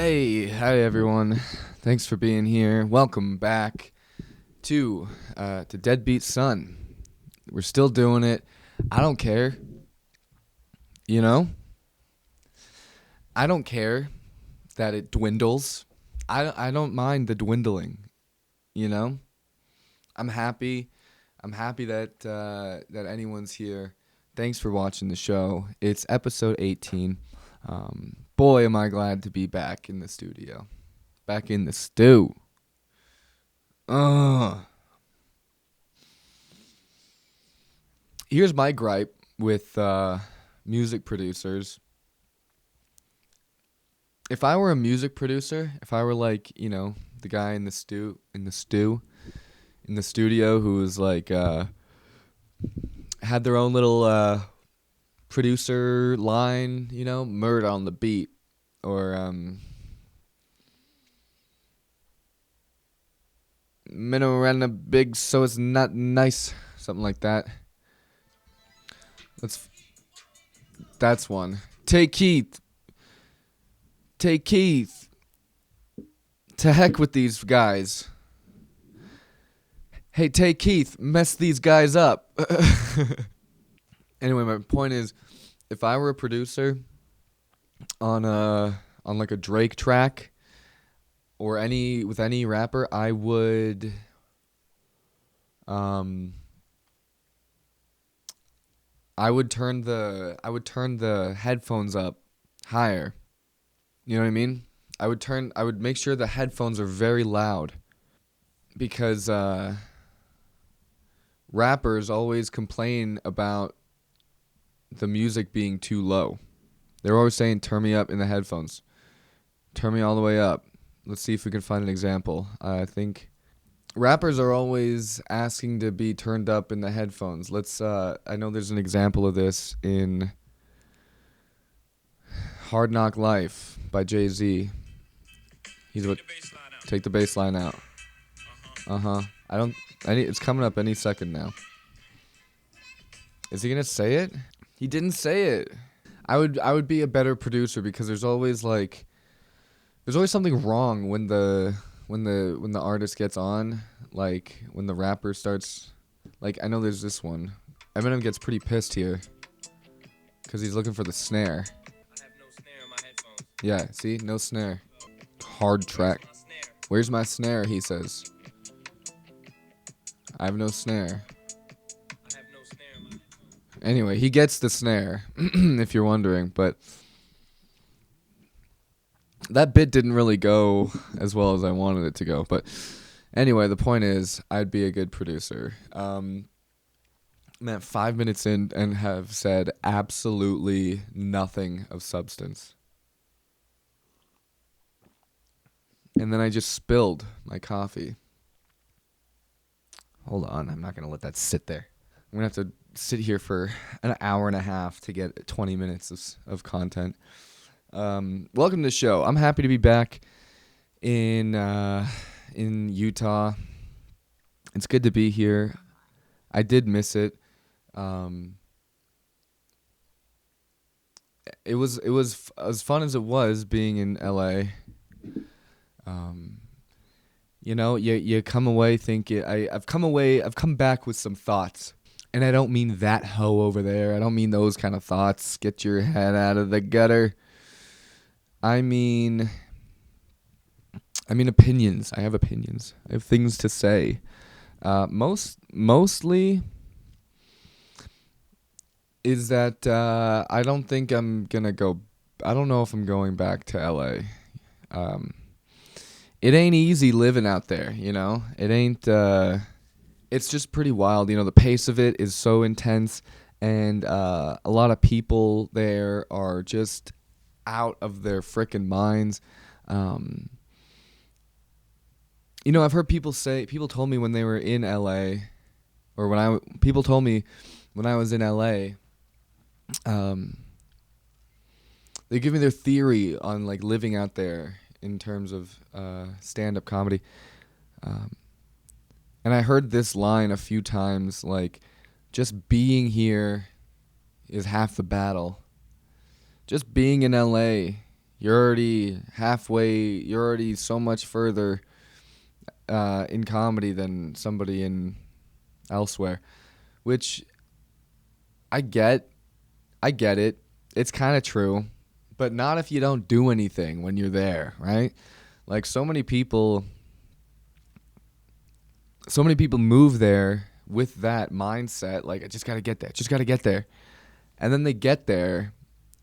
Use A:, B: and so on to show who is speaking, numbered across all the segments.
A: Hi everyone. Thanks for being here. Welcome back to Deadbeat Son. We're still doing it. I don't care. You know? I don't care that it dwindles. I don't mind the dwindling. You know? I'm happy. I'm happy that that anyone's here. Thanks for watching the show. It's episode 18. Boy, am I glad to be back in the studio. Back in the stew. Here's my gripe with music producers. If I were a music producer, if I were like, the guy in the studio who was like had their own little producer line, murder on the beat, or minimum and a big so it's not nice, something like that. That's one. Take Keith. To heck with these guys. Hey, Take Keith, mess these guys up. Anyway, my point is, if I were a producer on like a Drake track or with any rapper, I would turn the headphones up higher. You know what I mean? I would make sure the headphones are very loud, because rappers always complain about the music being too low. They're always saying, turn me up in the headphones. Turn me all the way up. Let's see if we can find an example. I think rappers are always asking to be turned up in the headphones. I know there's an example of this in Hard Knock Life by Jay-Z. Take the bass line out. It's coming up any second now. Is he gonna say it? He didn't say it. I would be a better producer, because there's always something wrong when the artist gets on, like when the rapper starts, like, I know there's this one. Eminem gets pretty pissed here because he's looking for the snare. I have no snare in my headphones. Yeah, see? No snare. Hard track. Where's my snare, he says. I have no snare. Anyway, he gets the snare, if you're wondering, but that bit didn't really go as well as I wanted it to go. But anyway, the point is, I'd be a good producer. I'm at 5 minutes in and have said absolutely nothing of substance. And then I just spilled my coffee. Hold on, I'm not going to let that sit there. I'm going to have to sit here for an hour and a half to get 20 minutes of content. Welcome to the show. I'm happy to be back in Utah. It's good to be here. I did miss it. It was as fun as it was being in LA. You come away thinking, I've come back with some thoughts. And I don't mean that hoe over there. I don't mean those kind of thoughts. Get your head out of the gutter. I mean opinions. I have opinions. I have things to say. Mostly is that I don't think I'm gonna go. I don't know if I'm going back to LA. It ain't easy living out there. It ain't. It's just pretty wild. The pace of it is so intense, and a lot of people there are just out of their frickin' minds. I've heard people told me when they were in LA, or people told me when I was in LA, they give me their theory on like living out there in terms of stand-up comedy. And I heard this line a few times, like, just being here is half the battle. Just being in LA, You're already halfway. You're already so much further in comedy than somebody in elsewhere, which I get. I get it. It's kind of true, but not if you don't do anything when you're there, right? Like so many people move there with that mindset, like I just got to get there, just got to get there. And then they get there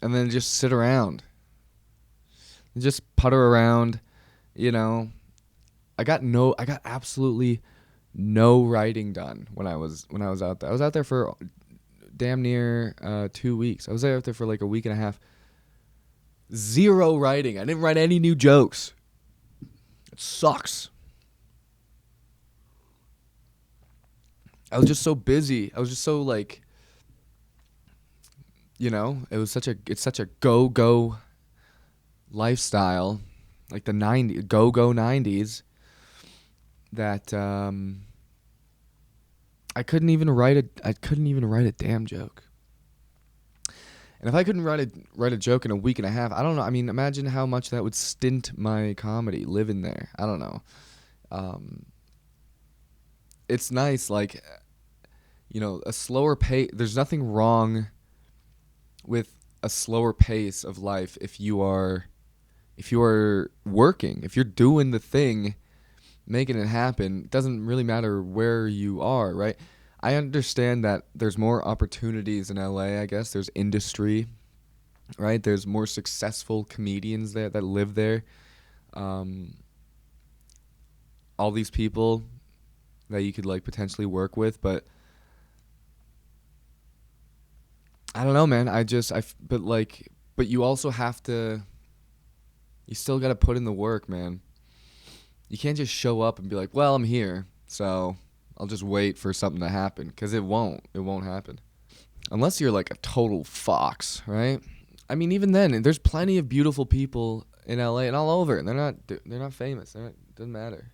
A: and then just sit around. And just putter around, you know. I got absolutely no writing done when I was out there. I was out there for damn near 2 weeks. I was out there for like a week and a half. Zero writing. I didn't write any new jokes. It sucks. I was just so busy. I was just so like, it's such a go lifestyle, like the 90s, go 90s, that I couldn't even write a damn joke. And if I couldn't write a joke in a week and a half, I don't know. I mean, imagine how much that would stint my comedy living there. I don't know. It's nice, like, a slower pace. There's nothing wrong with a slower pace of life if you are working, if you're doing the thing, making it happen. It doesn't really matter where you are, right? I understand that there's more opportunities in LA, I guess. There's industry, right? There's more successful comedians there that live there. All these people that you could like potentially work with, but I don't know, man. But you also have to, you still got to put in the work, man. You can't just show up and be like, well, I'm here, so I'll just wait for something to happen, because it won't happen. Unless you're like a total fox, right? I mean, even then, there's plenty of beautiful people in LA and all over, and they're not famous. Doesn't matter.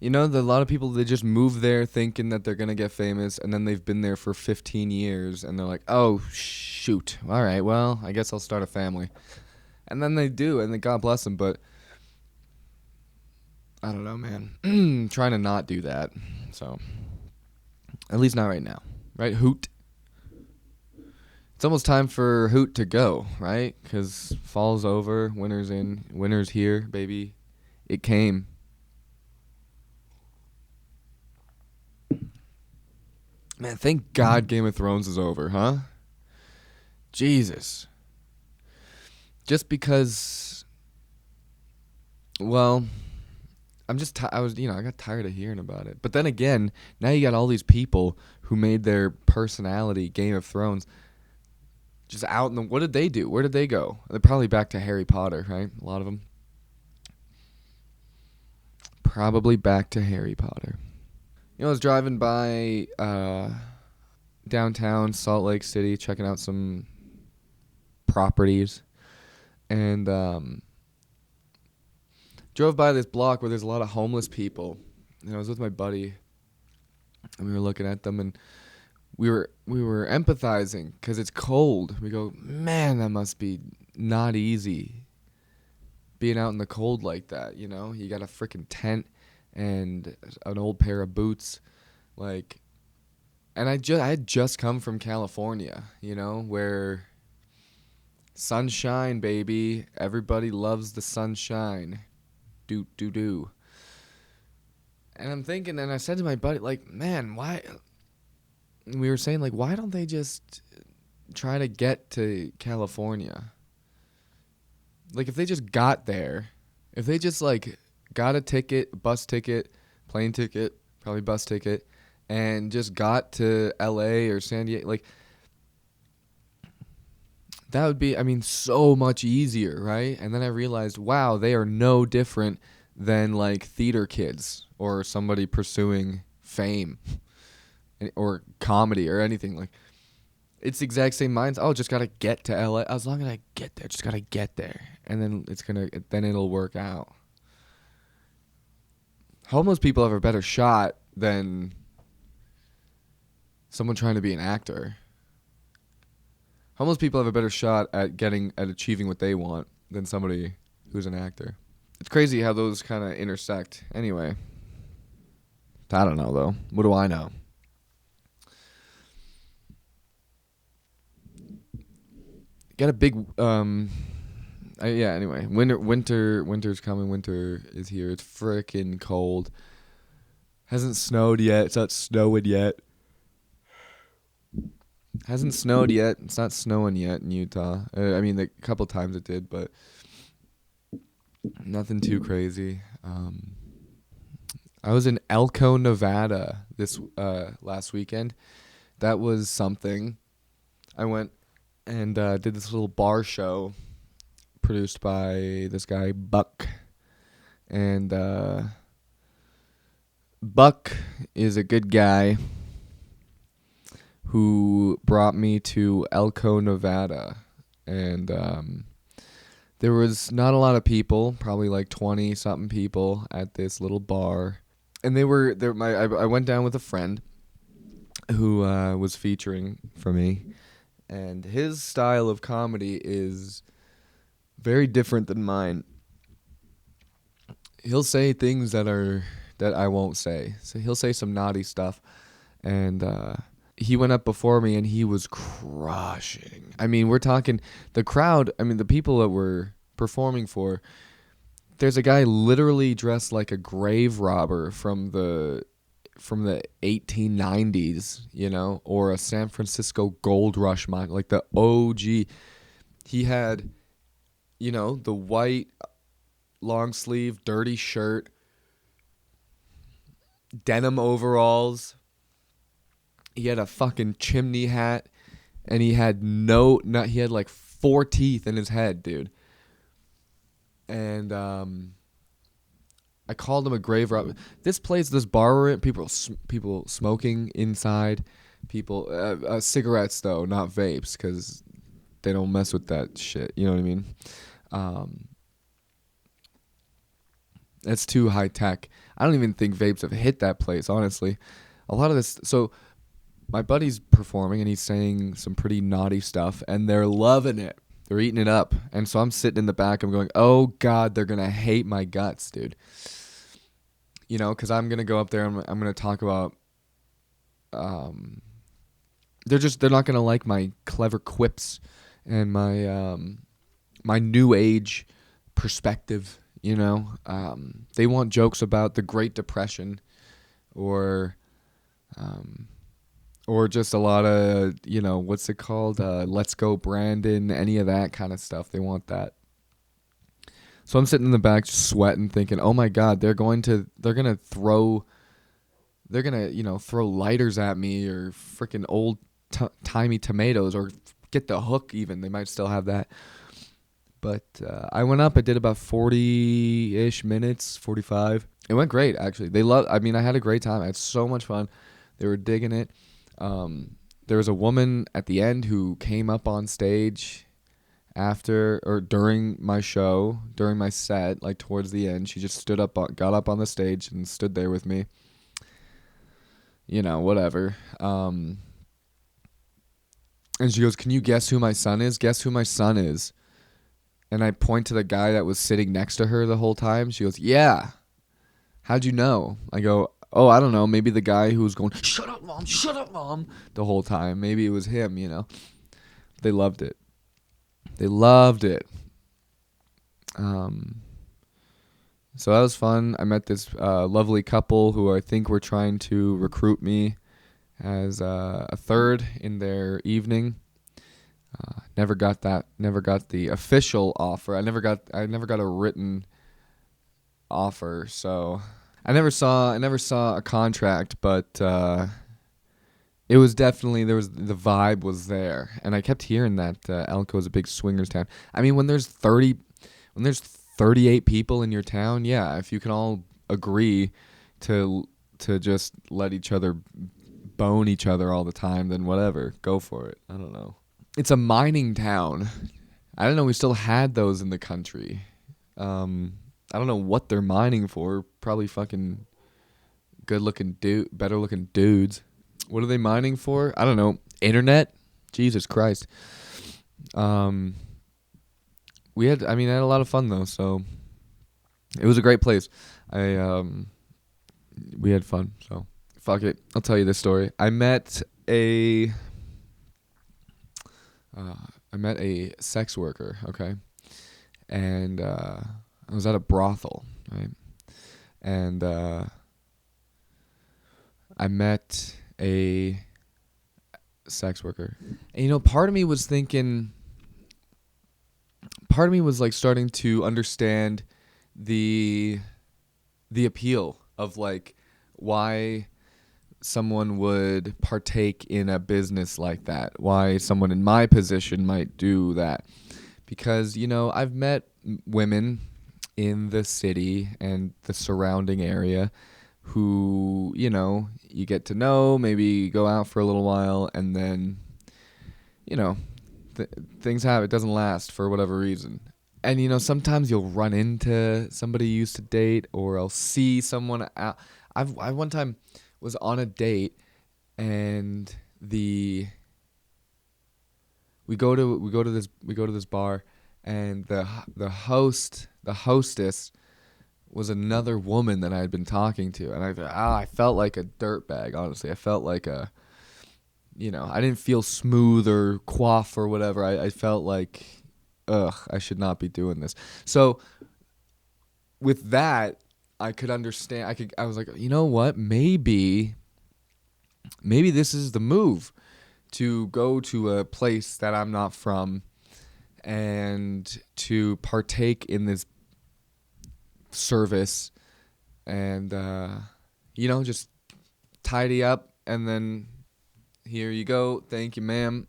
A: A lot of people, they just move there thinking that they're going to get famous, and then they've been there for 15 years, and they're like, oh, shoot. All right, well, I guess I'll start a family. And then they do, and then God bless them, but I don't know, man. Trying to not do that, so at least not right now. Right, Hoot? It's almost time for Hoot to go, right? Because fall's over, winter's here, baby. It came. Man, thank God Game of Thrones is over, huh? Jesus. Just because, well, I got tired of hearing about it. But then again, now you got all these people who made their personality Game of Thrones just out what did they do? Where did they go? They're probably back to Harry Potter, right? A lot of them. Probably back to Harry Potter. I was driving by downtown Salt Lake City, checking out some properties, and drove by this block where there's a lot of homeless people. And I was with my buddy, and we were looking at them, and we were empathizing because it's cold. We go, man, that must be not easy being out in the cold like that. You got a freaking tent and an old pair of boots, like, and I had just come from California, where sunshine, baby, everybody loves the sunshine, do. And I'm thinking, and I said to my buddy, like, man, why? We were saying, like, why don't they just try to get to California? Like, if they just got there, if they just like got a ticket, bus ticket, plane ticket, probably bus ticket, and just got to LA or San Diego, like, that would be, so much easier, right? And then I realized, wow, they are no different than like theater kids or somebody pursuing fame or comedy or anything. Like, it's the exact same minds. Oh, just gotta get to LA. As long as I get there, just gotta get there, and then it'll work out. Homeless people have a better shot than someone trying to be an actor. Homeless people have a better shot at achieving what they want than somebody who's an actor. It's crazy how those kind of intersect. Anyway, I don't know though. What do I know? Got a big anyway, winter's coming. Winter is here. It's frickin' cold. Hasn't snowed yet. It's not snowing yet. Hasn't snowed yet. It's not snowing yet in Utah. I mean, a couple times it did, but nothing too crazy. I was in Elko, Nevada this last weekend. That was something. I went and did this little bar show produced by this guy, Buck. And Buck is a good guy who brought me to Elko, Nevada. And there was not a lot of people, probably like 20-something people at this little bar. And they were there. I went down with a friend who was featuring for me. And his style of comedy is very different than mine. He'll say things that I won't say. So he'll say some naughty stuff. And he went up before me and he was crushing. I mean, we're talking the crowd. I mean, the people that we're performing for, there's a guy literally dressed like a grave robber from the 1890s, you know, or a San Francisco gold rush mine, like the OG. He had, you know, the white long sleeve dirty shirt, denim overalls. He had a fucking chimney hat, and he had he had like 4 teeth in his head, dude. And I called him a grave robber. This bar we're in, people smoking inside. People, cigarettes though, not vapes, because they don't mess with that shit. You know what I mean? That's too high tech. I don't even think vapes have hit that place, honestly. A lot of this. So my buddy's performing and he's saying some pretty naughty stuff, and they're loving it. They're eating it up. And so I'm sitting in the back. I'm going, oh God, they're gonna hate my guts, dude. You know, because I'm gonna go up there and I'm gonna talk about. They're not gonna like my clever quips and my my new age perspective. You know, they want jokes about the Great Depression, or just a lot of, you know, what's it called? Let's Go Brandon, any of that kind of stuff. They want that. So I'm sitting in the back sweating, thinking, oh my God, they're gonna throw lighters at me, or freaking old timey tomatoes, or get the hook even. They might still have that. But I went up. I did about 40-ish minutes, 45. It went great, actually. I had a great time. I had so much fun. They were digging it. There was a woman at the end who came up on stage after or during my show, during my set, like towards the end. She just got up on the stage and stood there with me. You know, whatever. And she goes, "Can you guess who my son is? Guess who my son is?" And I point to the guy that was sitting next to her the whole time. She goes, "Yeah. How'd you know?" I go, "Oh, I don't know. Maybe the guy who was going, 'Shut up, Mom. Shut up, Mom,' the whole time. Maybe it was him, you know." They loved it. They loved it. So that was fun. I met this lovely couple who I think were trying to recruit me as a third in their evening. Never got the official offer. I never got a written offer. So I never saw a contract, but it was definitely, the vibe was there. And I kept hearing that Elko is a big swingers town. I mean, when there's 38 people in your town, yeah, if you can all agree to just let each other bone each other all the time, then whatever, go for it. I don't know. It's a mining town. I don't know. We still had those in the country. I don't know what they're mining for. Probably fucking better looking dudes. What are they mining for? I don't know. Internet? Jesus Christ. Um, I had a lot of fun though, so it was a great place. I We had fun, so fuck it. I'll tell you this story. Uh, I met a sex worker, okay? And I was at a brothel, right? And I met a sex worker. And part of me was like starting to understand the appeal of like why someone would partake in a business like that, why someone in my position might do that. Because, I've met women in the city and the surrounding area who, you get to know, maybe go out for a little while, and then, you know, things happen. It doesn't last for whatever reason. And, sometimes you'll run into somebody you used to date, or I'll see someone out. I one time was on a date, and we go to this bar, and the hostess was another woman that I had been talking to, and I felt like a dirtbag. Honestly, I felt like I didn't feel smooth or quaff or whatever. I felt like, ugh, I should not be doing this. So with that, I could understand. I was like, you know what? Maybe this is the move, to go to a place that I'm not from and to partake in this service and just tidy up, and then here you go, thank you ma'am,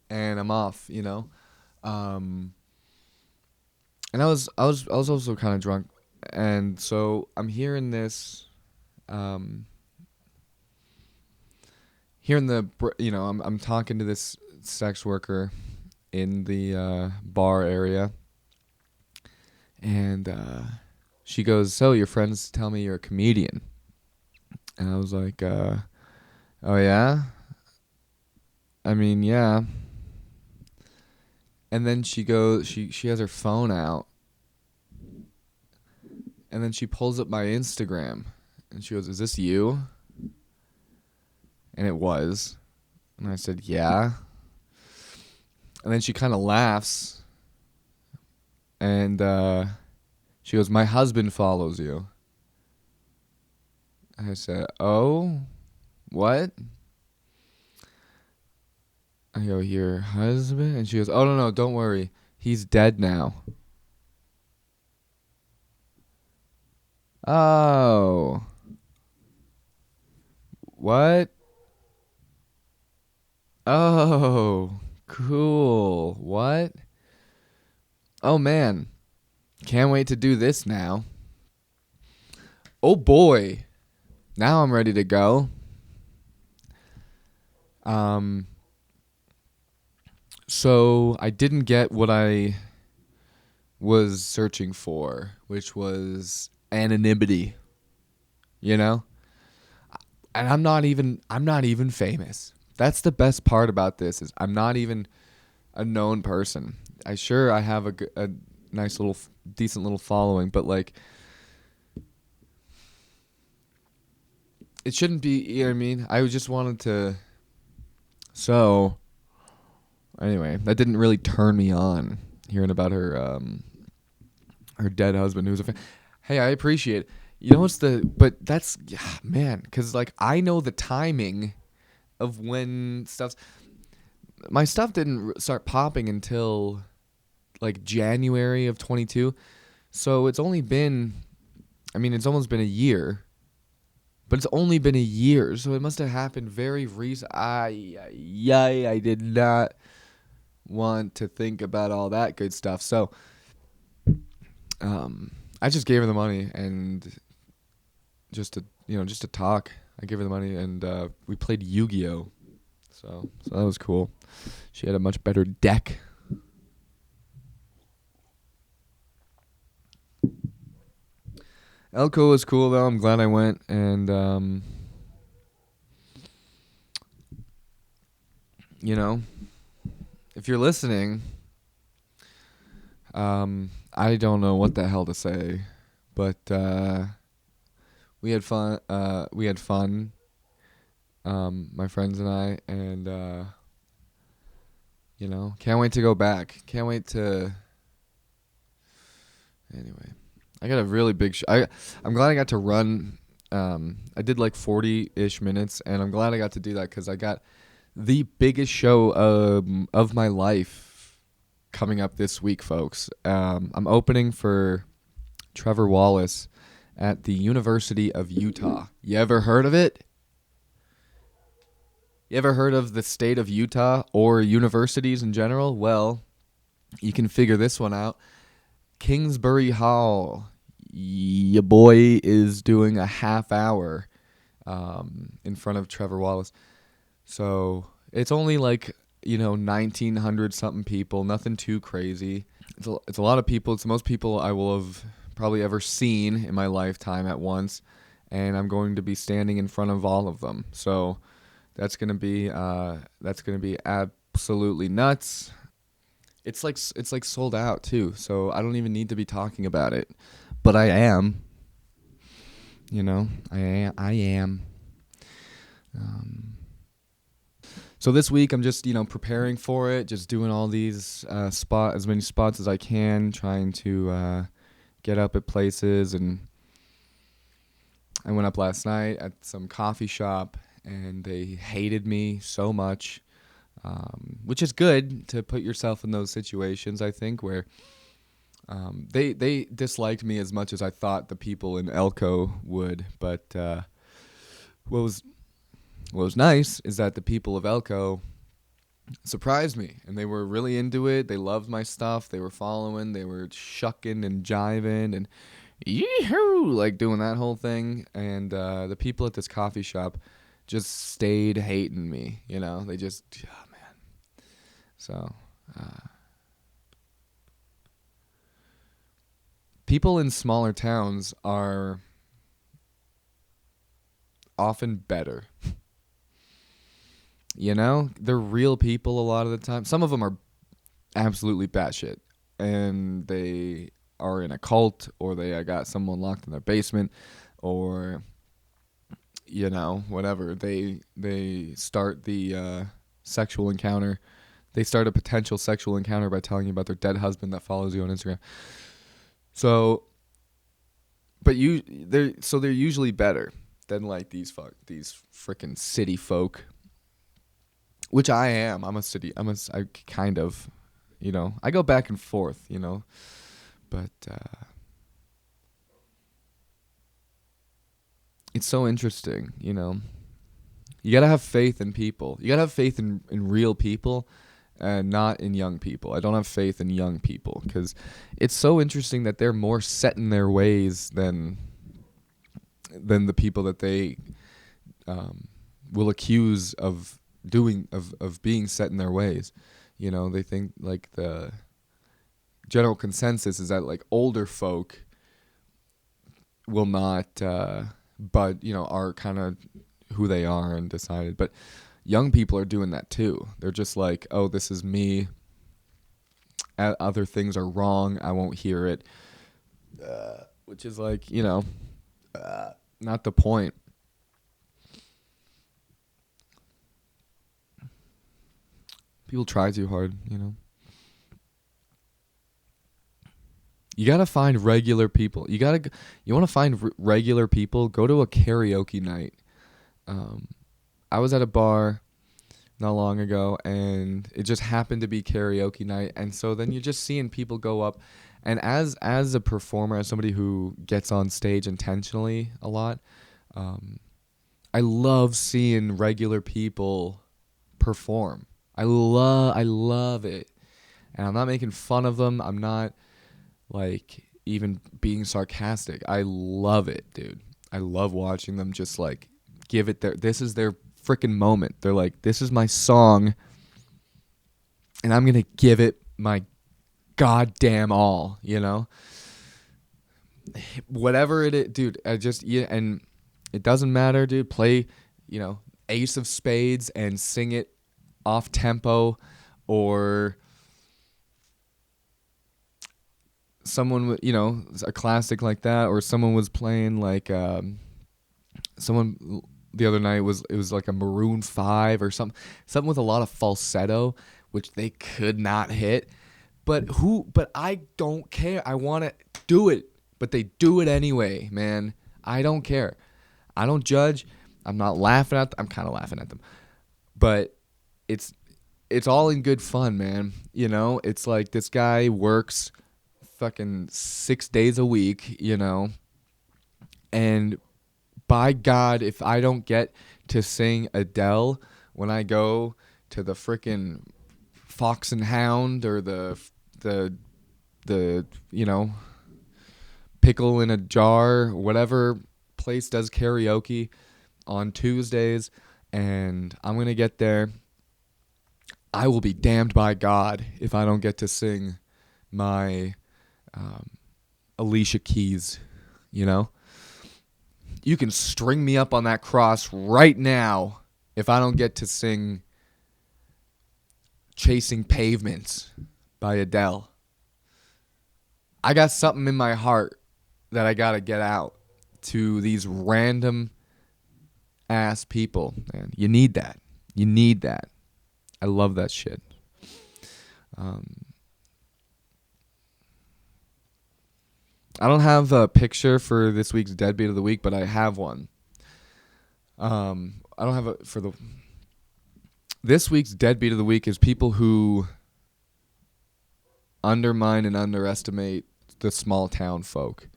A: and I'm off. um and I was also kind of drunk, and so I'm hearing this, I'm talking to this sex worker in the bar area, and she goes, "So your friends tell me you're a comedian?" And I was like, "Oh yeah? I mean, yeah." And then she has her phone out, and then she pulls up my Instagram, and she goes, "Is this you?" And it was. And I said, "Yeah." And then she kind of laughs, and she goes, "My husband follows you." I said, "Oh, what?" I go, "Your husband?" And she goes, "Oh, no, don't worry. He's dead now." Oh, what? Oh, cool. What? Oh, man. Can't wait to do this now. Oh, boy. Now I'm ready to go. So I didn't get what I was searching for, which was anonymity, you know? And I'm not even famous. That's the best part about this, is I'm not even a known person. I have a nice little decent little following, but like it shouldn't be, you know what I mean? I just wanted to. So anyway, that didn't really turn me on, hearing about her dead husband who's a fan. Hey, I appreciate it. But that's, yeah, man, because like I know the timing of when my stuff didn't start popping until like January of 22. So it's almost been a year, but it's only been a year. So it must have happened very recent. I did not want to think about all that good stuff. So I just gave her the money, and just to talk. I gave her the money, and we played Yu-Gi-Oh. So that was cool. She had a much better deck. Elko was cool though. I'm glad I went, and you know, if you're listening, I don't know what the hell to say, but we had fun. My friends and I, and can't wait to go back. Can't wait to. Anyway, I got a really big. I'm glad I got to run. I did like 40-ish minutes, and I'm glad I got to do that because I got the biggest show of my life coming up this week, folks. I'm opening for Trevor Wallace at the University of Utah. You ever heard of it? You ever heard of the state of Utah or universities in general? Well, you can figure this one out. Kingsbury Hall. Your boy is doing a half hour in front of Trevor Wallace. So it's only like, 1,900 something people, nothing too crazy. It's a lot of people. It's the most people I will have probably ever seen in my lifetime at once. And I'm going to be standing in front of all of them. So that's gonna be absolutely nuts. It's like sold out too, so I don't even need to be talking about it, but I am. I am. So this week I'm just preparing for it, just doing all these as many spots as I can, trying to get up at places. And I went up last night at some coffee shop, and they hated me so much, which is good to put yourself in those situations, I think, where they disliked me as much as I thought the people in Elko would. But what was nice is that the people of Elko surprised me, and they were really into it. They loved my stuff. They were following. They were shucking and jiving and yee-hoo, like doing that whole thing. And the people at this coffee shop just stayed hating me, they just, oh man. So, people in smaller towns are often better. They're real people a lot of the time. Some of them are absolutely batshit, and they are in a cult, or they got someone locked in their basement, or whatever. They start the sexual encounter. They start a potential sexual encounter by telling you about their dead husband that follows you on Instagram. So, but they're usually better than like these freaking city folk, which I am. I kind of, I go back and forth, but it's so interesting, You gotta have faith in people. You gotta have faith in real people, and not in young people. I don't have faith in young people because it's so interesting that they're more set in their ways than the people that they will accuse of being set in their ways. They think like the general consensus is that like older folk will not but are kind of who they are and decided. But young people are doing that too. They're just like, oh, this is me. Other things are wrong. I won't hear it. Which is like, not the point. People try too hard, You gotta find regular people. You want to find regular people. Go to a karaoke night. I was at a bar not long ago, and it just happened to be karaoke night. And so then you're just seeing people go up, and as a performer, as somebody who gets on stage intentionally a lot, I love seeing regular people perform. I love it, and I'm not making fun of them. I'm not like even being sarcastic. I love it, dude. I love watching them just like give it this is their freaking moment. They're like, this is my song, and I'm gonna give it my goddamn all, whatever it is, dude. And it doesn't matter, dude. Play, Ace of Spades and sing it off tempo or someone, a classic like that, or someone was playing like someone the other night it was like a Maroon 5 or something with a lot of falsetto, which they could not hit. But I don't care. I want to do it, but they do it anyway, man. I don't care. I don't judge. I'm not laughing at them. I'm kind of laughing at them. But it's all in good fun, man. It's like this guy works fucking 6 days a week, and by God, if I don't get to sing Adele when I go to the frickin' Fox and Hound or the Pickle in a Jar, whatever place does karaoke on Tuesdays, and I'm going to get there, I will be damned by God if I don't get to sing my Alicia Keys, You can string me up on that cross right now if I don't get to sing Chasing Pavements by Adele. I got something in my heart that I got to get out to these random ass people, man. You need that. You need that. I love that shit. I don't have a picture for this week's Deadbeat of the Week, but I have one. I don't have this week's Deadbeat of the Week is people who undermine and underestimate the small town folk.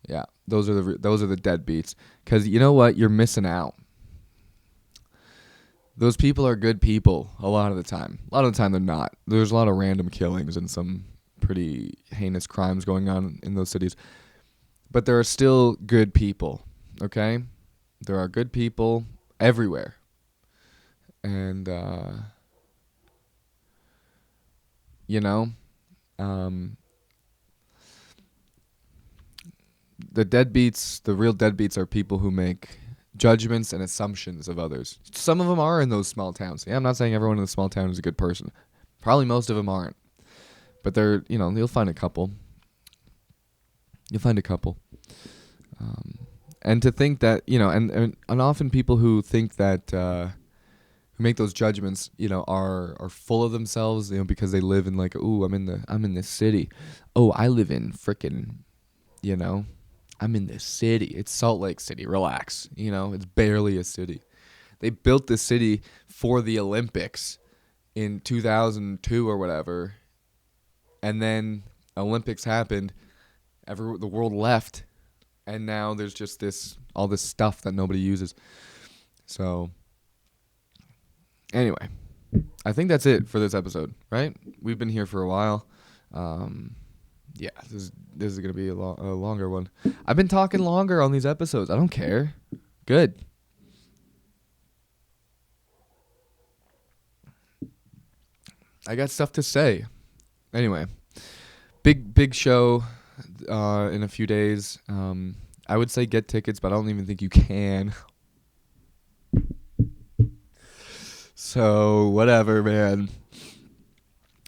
A: Yeah, those are the deadbeats. Because you know what? You're missing out. Those people are good people a lot of the time. A lot of the time they're not. There's a lot of random killings and some pretty heinous crimes going on in those cities. But there are still good people, okay? There are good people everywhere. And, the deadbeats, the real deadbeats are people who make judgments and assumptions of others. Some of them are in those small towns. Yeah, I'm not saying everyone in the small town is a good person. Probably most of them aren't. But they're, you'll find a couple. You'll find a couple. And to think that, and often people who think that, who make those judgments, are full of themselves, because they live in like, ooh, I'm in this city. Oh, I live in frickin', I'm in this city. It's Salt Lake City. Relax. It's barely a city. They built this city for the Olympics in 2002 or whatever. And then Olympics happened. The world left. And now there's just all this stuff that nobody uses. So anyway, I think that's it for this episode, right? We've been here for a while. Yeah, this is going to be a longer one. I've been talking longer on these episodes. I don't care. Good. I got stuff to say. Anyway, big show in a few days. I would say get tickets, but I don't even think you can. So, whatever, man.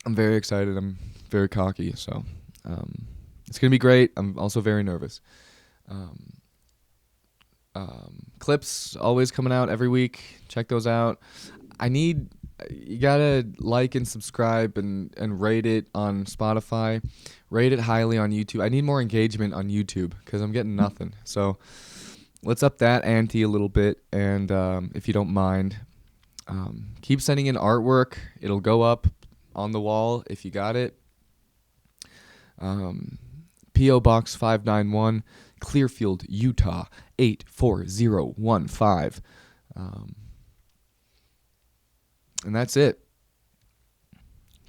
A: I'm very excited. I'm very cocky, so it's going to be great. I'm also very nervous. Clips always coming out every week. Check those out. You gotta like and subscribe and rate it on Spotify. Rate it highly on YouTube. I need more engagement on YouTube because I'm getting nothing. So let's up that ante a little bit. And if you don't mind, keep sending in artwork. It'll go up on the wall if you got it. P.O. Box 591, Clearfield, Utah 84015. And that's it.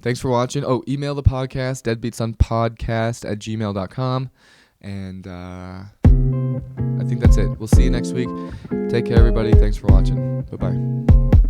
A: Thanks for watching. Oh, email the podcast, deadbeatsonpodcast@gmail.com. And I think that's it. We'll see you next week. Take care, everybody. Thanks for watching. Bye-bye.